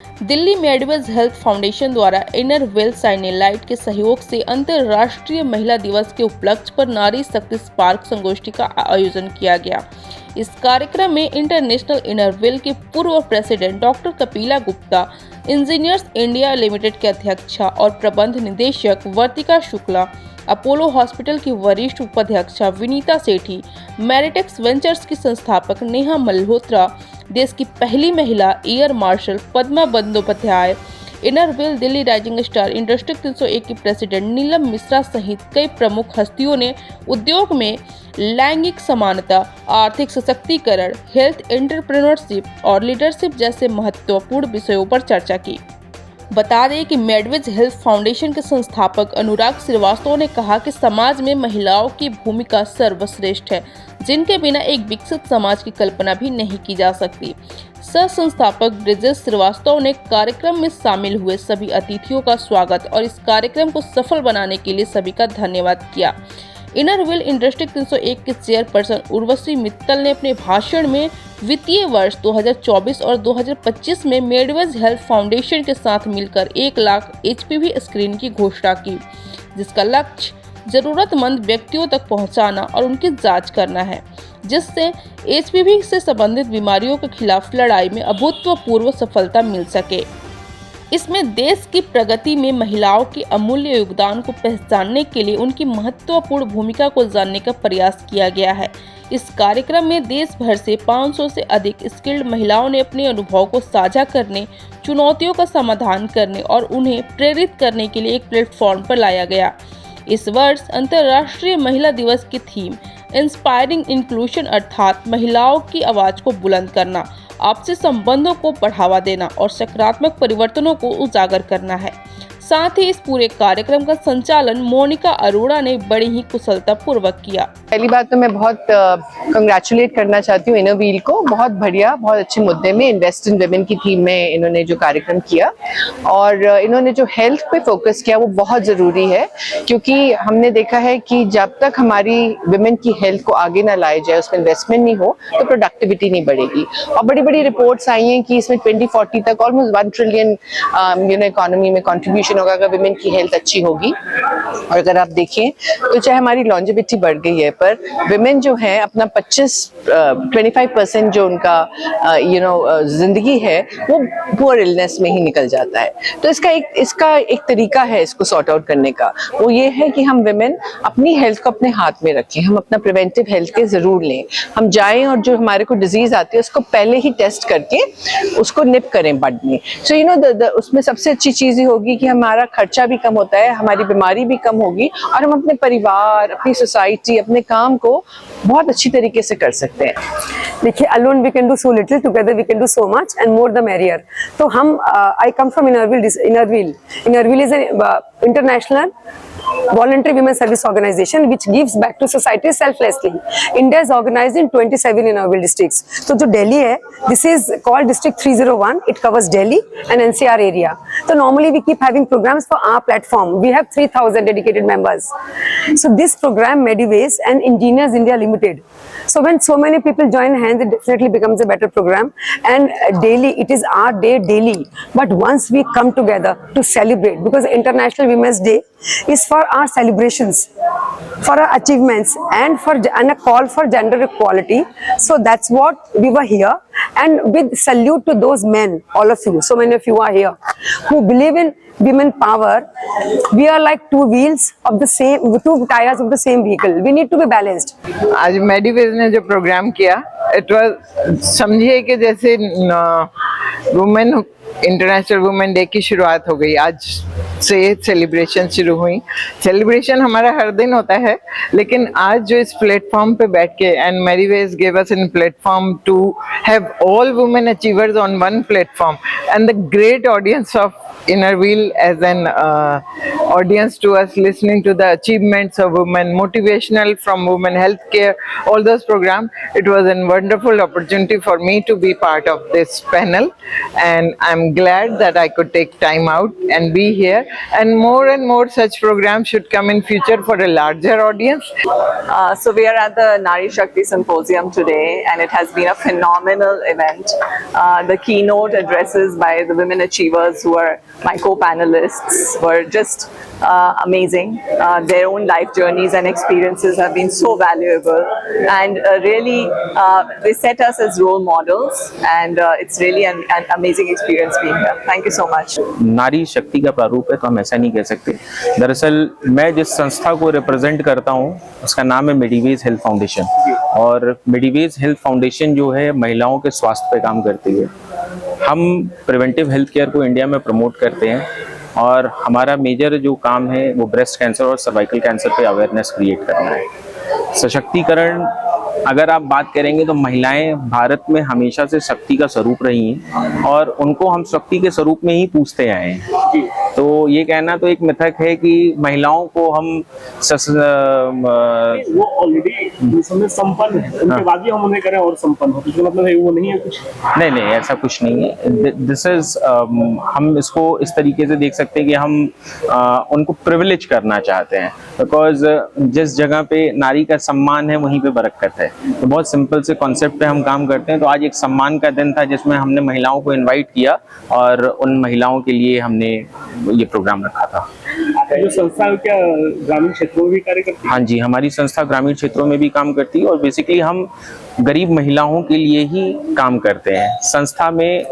Delhi मेडवेज health foundation द्वारा inner well साइनेलाइट के सहयोग से अंतर्राष्ट्रीय महिला दिवस के उपलक्ष्य पर नारी शक्ति स्पार्क संगोष्ठी का आयोजन किया गया। इस कार्यक्रम में इंटरनेशनल इनरवेल के पूर्व president doctor Kapila Gupta, engineers India limited के अध्यक्षा और प्रबंध निदेशक वर्तिका शुक्ला, अपोलो हॉस्पिटल की वरिष्ठ उपाध्यक्षा विनीता सेठी, मैरिटेक्स वेंचर्स की संस्थापक नेहा मल्होत्रा, देश की पहली महिला air marshal Padma Bandopadhyay, Inner Wheel Delhi rising star industry 301 की प्रेसिडेंट नीलम मिश्रा सहित कई प्रमुख हस्तियों ने उद्योग में लैंगिक समानता, आर्थिक सशक्तिकरण, हेल्थ एंटरप्रेन्योरशिप और लीडरशिप जैसे महत्वपूर्ण विषयों पर चर्चा की। बता दें कि मेडवेज हेल्थ फाउंडेशन के संस्थापक अनुराग श्रीवास्तव ने कहा कि समाज में महिलाओं की भूमिका सर्वश्रेष्ठ है, जिनके बिना एक विकसित समाज की कल्पना भी नहीं की जा सकती। सह संस्थापक ब्रिजेश श्रीवास्तव ने कार्यक्रम में शामिल हुए सभी अतिथियों का स्वागत और इस कार्यक्रम को सफल बनाने के लिए सभी का धन्यवाद किया। इनरवेल इंडस्ट्री 301 के चेयरपर्सन उर्वशी मित्तल ने अपने भाषण में वित्तीय वर्ष 2024 और 2025 में मेडवेज हेल्थ फाउंडेशन के साथ मिलकर 1 लाख HPV स्क्रीन की घोषणा की, जिसका लक्ष्य जरूरतमंद व्यक्तियों तक पहुंचाना और उनकी जांच करना है, जिससे HPV से संबंधित बीमारियों के खिलाफ लड़ाई में अभूतपूर्व सफलता मिल सके। इसमें देश की प्रगति में महिलाओं के अमूल्य योगदान को पहचानने के लिए उनकी महत्वपूर्ण भूमिका को जानने का प्रयास किया गया है। इस कार्यक्रम में देश भर से 500 से अधिक स्किल्ड महिलाओं ने अपने अनुभव को साझा करने, चुनौतियों का समाधान करने और उन्हें प्रेरित करने के लिए एक प्लेटफॉर्म पर लाया गया। इस वर्ष अंतर्राष्ट्रीय महिला दिवस की थीम इंस्पायरिंग इंक्लूजन अर्थात महिलाओं की आवाज़ को बुलंद करना, आपसी संबंधों को बढ़ावा देना और सकारात्मक परिवर्तनों को उजागर करना है। साथ ही इस पूरे कार्यक्रम का संचालन मोनिका अरोड़ा ने बड़ी ही कुशलता पूर्वक किया। पहली बात तो मैं बहुत कंग्रेचुलेट करना चाहती हूँ इनोव्हील को। बहुत बढ़िया, बहुत अच्छे मुद्दे में इन्वेस्ट इन विमेन की थीम में इन्होंने जो कार्यक्रम किया और इन्होंने जो हेल्थ पे फोकस किया वो बहुत ज़रूरी है, क्योंकि हमने देखा है कि जब तक हमारी विमेन की हेल्थ को आगे ना लाया जाए, उसमें इन्वेस्टमेंट नहीं हो तो प्रोडक्टिविटी नहीं बढ़ेगी। और बड़ी बड़ी रिपोर्ट्स आई हैं कि इसमें 2040 तक ऑलमोस्ट 1 ट्रिलियन इकोनॉमी में कॉन्ट्रीब्यूशन होगा अगर विमेन की हेल्थ अच्छी होगी। और अगर आप देखें तो चाहे हमारी लॉन्जेविटी बढ़ गई है, पर विमेन जो है अपना 25% जो उनका जिंदगी है वो पुअर इलनेस में ही निकल जाता है। तो इसका एक तरीका है इसको सॉर्ट आउट करने का, वो ये है कि हम विमेन अपनी हेल्थ को अपने हाथ में रखें, हम अपना प्रिवेंटिव हेल्थ के जरूर लें, हम जाएं और जो हमारे को डिजीज आती है उसको पहले ही टेस्ट करके उसको निप करें बड में। सो उसमें सबसे अच्छी चीज ये होगी कि हमारा खर्चा भी कम होता है, हमारी बीमारी भी कम होगी और हम अपने परिवार, अपनी सोसाइटी, अपने काम को बहुत अच्छी तरीके से कर सकते हैं। देखिए, alone we can do so little, together we can do so much and more the merrier. तो हम I come from Inner Wheel is an international voluntary women service organization which gives back to society selflessly. India is organized in 27 Innerville districts. So जो Delhi है, this is called district 301. It covers Delhi and NCR area. So normally we keep having programs for our platform. We have 3,000 dedicated members. So this program Mediways and Engineers India Limited. So when so many people join hands, it definitely becomes a better program. And daily, it is our day daily. But once we come together to celebrate, because International Women's Day is for our celebrations, for our achievements, and a call for gender equality. So that's what we were here, and with salute to those men, all of you, so many of you are here, who believe in women power. We are like two tires of the same vehicle. We need to be balanced. आज मेडिवेज ने जो programme किया, it was समझिए कि जैसे women international women day की शुरुआत हो गई। आज से सेलिब्रेशन शुरू हुई। सेलिब्रेशन हमारा हर दिन होता है, लेकिन आज जो इस प्लेटफॉर्म पे बैठ के एंड मेरीवेज give us in platform to have all women achievers on one platform and the great audience of Innerville as an audience to us, listening to the achievements of women, motivational from women, healthcare, all those programs. It was a wonderful opportunity for me to be part of this panel, and I'm glad that I could take time out and be here and more such programs should come in future for a larger audience. So we are at the Nari Shakti Symposium today, and it has been a phenomenal event. The keynote addresses by the women achievers who are my co-panelists were just amazing. Their own life journeys and experiences have been so valuable, and really they set us as role models, and it's really an amazing experience being here. Thank you so much. नारी शक्ति का प्रारूप है तो हम ऐसा नहीं कह सकते। दरअसल मैं जिस संस्था को रिप्रेजेंट करता हूँ उसका नाम है मिडिवेज हेल्थ फाउंडेशन, और मिडिवेज हेल्थ फाउंडेशन जो है महिलाओं के स्वास्थ्य पे काम करती है। हम प्रिवेंटिव हेल्थ केयर को इंडिया में प्रमोट करते हैं, और हमारा मेजर जो काम है वो ब्रेस्ट कैंसर और सर्वाइकल कैंसर पे अवेयरनेस क्रिएट करना है। सशक्तिकरण अगर आप बात करेंगे तो महिलाएं भारत में हमेशा से शक्ति का स्वरूप रही हैं, और उनको हम शक्ति के स्वरूप में ही पूछते आए हैं। तो ये कहना तो एक मिथक है कि महिलाओं को हम वो ऑलरेडी संपन्न है, उनके बाद भी हम उन्हें करें और संपन्न हो, तो मतलब है वो नहीं है कुछ। नहीं ऐसा कुछ नहीं है। दिस इज हम इसको इस तरीके से देख सकते हैं कि हम उनको प्रिविलेज करना चाहते हैं, बिकॉज जिस जगह पे नारी का सम्मान है वहीं पे बरकत है। तो बहुत सिंपल से कॉन्सेप्ट पे हम काम करते हैं। तो आज एक सम्मान का दिन था जिसमें हमने महिलाओं को इनवाइट किया, और उन महिलाओं के लिए हमने ये प्रोग्राम रखा था। जो संस्था क्या ग्रामीण क्षेत्रों में भी कार्य करती है? हाँ जी, हमारी संस्था ग्रामीण क्षेत्रों में भी काम करती है, और बेसिकली हम गरीब महिलाओं के लिए ही काम करते हैं। संस्था में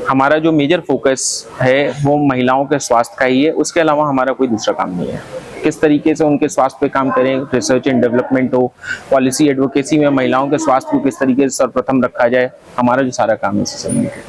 हमारा जो मेजर फोकस है वो महिलाओं के स्वास्थ्य का ही है, उसके अलावा हमारा कोई दूसरा काम नहीं है। किस तरीके से उनके स्वास्थ्य पे काम करें, रिसर्च एंड डेवलपमेंट हो, पॉलिसी एडवोकेसी में महिलाओं के स्वास्थ्य को किस तरीके से सर्वप्रथम रखा जाए, हमारा जो सारा काम है इससे संबंधित है।